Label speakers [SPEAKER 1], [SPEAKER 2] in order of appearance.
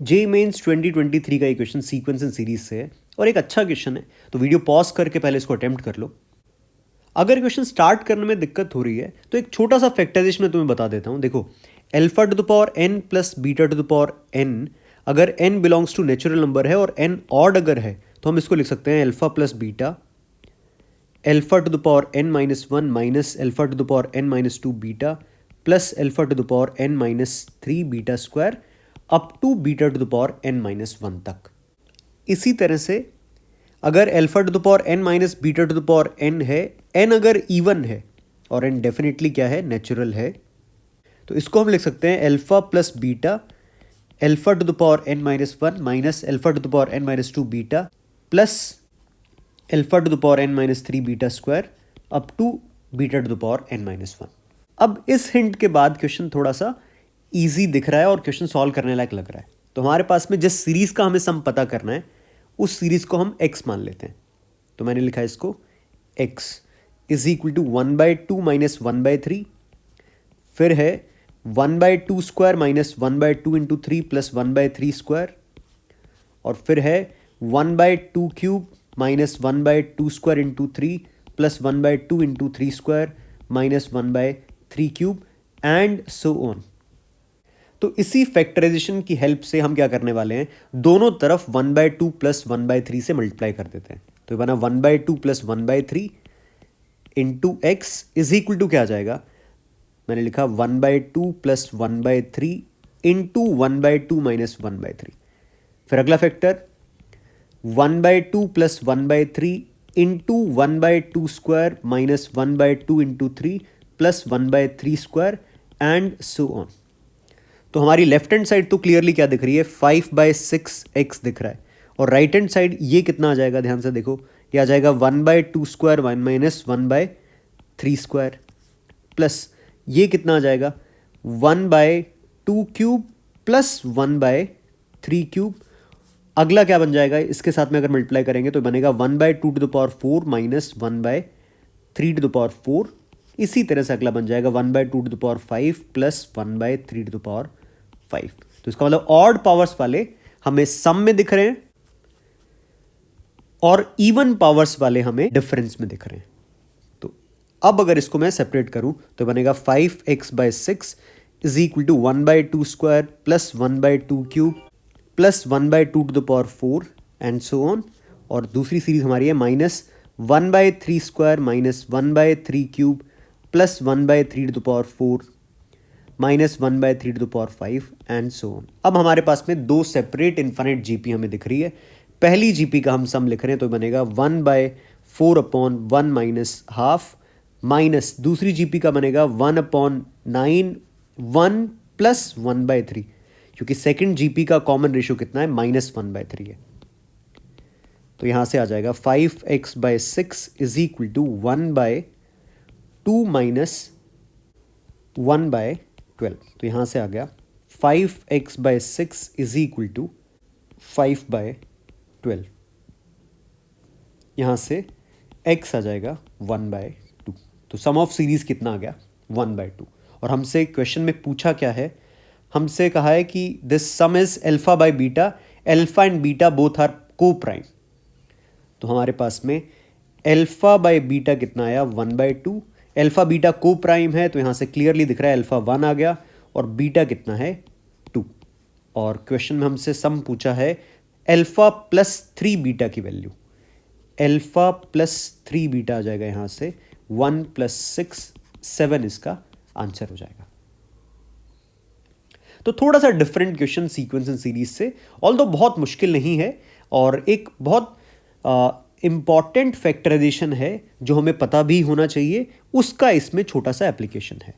[SPEAKER 1] JEE mains 2023 का ये question sequence and series से है और एक अच्छा क्वेश्चन है, तो वीडियो पॉज करके पहले इसको अटेम्प्ट कर लो। अगर क्वेश्चन स्टार्ट करने में दिक्कत हो रही है तो एक छोटा सा फैक्टराइजेशन मैं तुम्हें बता देता हूँ। देखो, alpha to the power n plus beta to the power n, अगर n belongs to natural number है और n ऑड अगर है तो हम इसको लिख सकते हैं alpha plus beta, alpha to the power n minus one minus alpha to the power n minus two beta plus alpha to the power n minus three beta square up to beta to the power n minus one तक। इसी तरह से अगर alpha to the power n minus beta to the power n है, n अगर even है और n definitely क्या है, नेचुरल है, तो इसको हम लिख सकते हैं alpha plus beta alpha to the power n minus one minus alpha to the power n minus two beta plus alpha to the power n minus three beta square up to beta to the power n minus one. अब इस hint के बाद question थोड़ा सा easy दिख रहा है और क्वेश्चन सॉल्व करने लायक लग रहा है। तो हमारे पास में जिस सीरीज का हमें सम पता करना है उस सीरीज को हम x मान लेते हैं। तो मैंने लिखा है इसको x is equal to one by two minus one by three, फिर है one by two square minus one by two into three plus one by three square, और फिर है one by two cube minus one by two square into three plus one by two into three square minus one by three cube and so on. तो इसी factorisation की help से हम क्या करने वाले हैं, दोनों तरफ one by two plus one by three से मल्टीप्लाई कर देते हैं। तो बना one by two plus one by three into x is equal to क्या आ जाएगा, मैंने लिखा one by two plus one by three into one by two minus one by three. फिर अगला factor one by two plus one by three into one by two square minus one by two into three plus one by three square and so on. तो हमारी left hand side तो clearly क्या दिख रही है, five by six x दिख रहा है, और राइट हैंड साइड ये कितना आ जाएगा, ध्यान से देखो, ये आ जाएगा one by two square one minus one by three square plus ये कितना आ जाएगा one by two cube plus one by three cube. अगला क्या बन जाएगा, इसके साथ में अगर मल्टीप्लाई करेंगे तो बनेगा one by two to the power four minus one by three to the power four. इसी तरह से अगला बन जाएगा one by two to the power five plus one by three to the power five. तो इसका मतलब ऑड पावर्स वाले हमें सम में दिख रहे हैं और इवन पावर्स वाले हमें डिफरेंस में दिख रहे हैं। तो अब अगर इसको मैं सेपरेट करूं तो बनेगा five x by six is equal to one by two square plus one by two cube plus one by two to the power four and so on. और दूसरी सीरीज हमारी है minus one by three square minus one by three cube plus one by three to the power four minus one by three to the power five and so on. अब हमारे पास में दो separate infinite GP हमें दिख रही है। पहली जीपी का हम सम लिख रहे हैं तो बनेगा one by four upon one minus half minus दूसरी जीपी का बनेगा one upon nine one plus one by three, क्योंकि सेकेंड जीपी का कॉमन रेशियो कितना है, माइनस वन बाय थ्री है। तो यहां से आ जाएगा five x by six is equal to one by two minus one by twelve. तो यहां से आ गया five x by six is equal to five by twelve. यहां से x आ जाएगा वन बाय टू। तो सम ऑफ सीरीज कितना आ गया, वन बाय टू। और हमसे क्वेश्चन में पूछा क्या है, हमसे कहा है कि this sum is alpha by beta, alpha and beta both are coprime. तो हमारे पास में अल्फा बाय बीटा कितना आया, one by two. Alpha beta coprime है तो यहां से क्लियरली दिख रहा है अल्फा वन आ गया और बीटा कितना है, टू। और क्वेश्चन में हमसे सम पूछा है अल्फा प्लस थ्री बीटा की value, alpha plus three beta आ जाएगा यहां से वन प्लस सिक्स, सेवन इसका आंसर हो जाएगा। तो थोड़ा सा different question sequence and series से, ऑल्दो बहुत मुश्किल नहीं है और एक बहुत इंपॉर्टेंट फैक्टराइजेशन है जो हमें पता भी होना चाहिए, उसका इसमें छोटा सा एप्लीकेशन है।